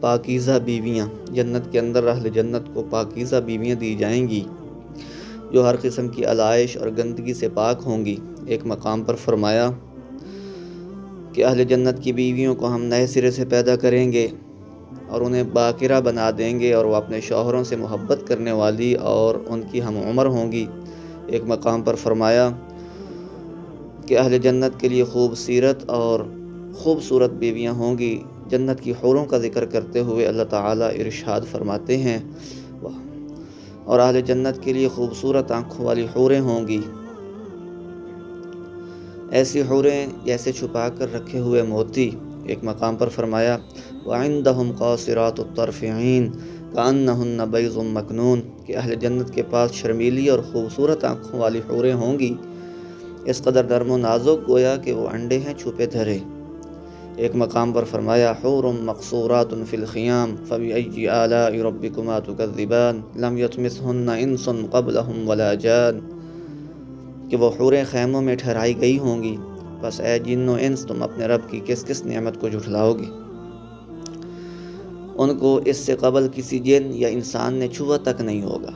پاکیزہ بیویاں، جنت کے اندر اہل جنت کو پاکیزہ بیویاں دی جائیں گی جو ہر قسم کی علائش اور گندگی سے پاک ہوں گی۔ ایک مقام پر فرمایا کہ اہل جنت کی بیویوں کو ہم نئے سرے سے پیدا کریں گے اور انہیں باقرہ بنا دیں گے، اور وہ اپنے شوہروں سے محبت کرنے والی اور ان کی ہم عمر ہوں گی۔ ایک مقام پر فرمایا کہ اہل جنت کے لیے خوبصورت بیویاں ہوں گی۔ جنت کی حوروں کا ذکر کرتے ہوئے اللہ تعالیٰ ارشاد فرماتے ہیں اور اہل جنت کے لیے خوبصورت آنکھوں والی حوریں ہوں گی، ایسی حوریں جیسے چھپا کر رکھے ہوئے موتی۔ ایک مقام پر فرمایا وَعِندَهُمْ قَاصِرَاتُ الطَّرْفِ عِينٌ كَأَنَّهُنَّ بَيْضٌ مَكْنُونٌ کہ اہل جنت کے پاس شرمیلی اور خوبصورت آنکھوں والی حوریں ہوں گی، اس قدر نرم و نازک گویا کہ وہ انڈے ہیں چھپے دھرے۔ ایک مقام پر فرمایا حور مقصورات فی الخیام فبأی آلاء ربکما تکذبان لم یطمثہن انس قبلہم ولا جان کہ وہ حوریں خیموں میں ٹھہرائی گئی ہوں گی، بس اے جن و انس تم اپنے رب کی کس کس نعمت کو جھٹلاؤ گے؟ ان کو اس سے قبل کسی جن یا انسان نے چھوا تک نہیں ہوگا۔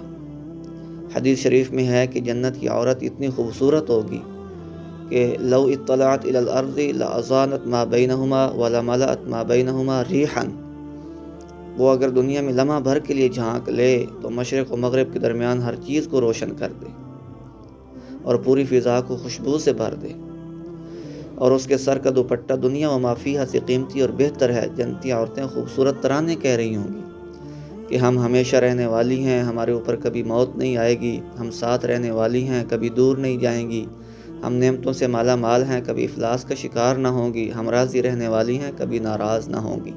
حدیث شریف میں ہے کہ جنت کی عورت اتنی خوبصورت ہوگی کہ لو اطلعت الی الارض لاضانت ما بینہما ولملأت ما بینہما ریحا، وہ اگر دنیا میں لمحہ بھر کے لیے جھانک لے تو مشرق و مغرب کے درمیان ہر چیز کو روشن کر دے اور پوری فضا کو خوشبو سے بھر دے، اور اس کے سر کا دوپٹہ دنیا و ما فیہا سے قیمتی اور بہتر ہے۔ جنتی عورتیں خوبصورت ترانے کہہ رہی ہوں گی کہ ہم ہمیشہ رہنے والی ہیں، ہمارے اوپر کبھی موت نہیں آئے گی، ہم ساتھ رہنے والی ہیں، کبھی دور نہیں جائیں گی، ہم نعمتوں سے مالا مال ہیں، کبھی افلاس کا شکار نہ ہوں گی، ہم راضی رہنے والی ہیں، کبھی ناراض نہ ہوں گی۔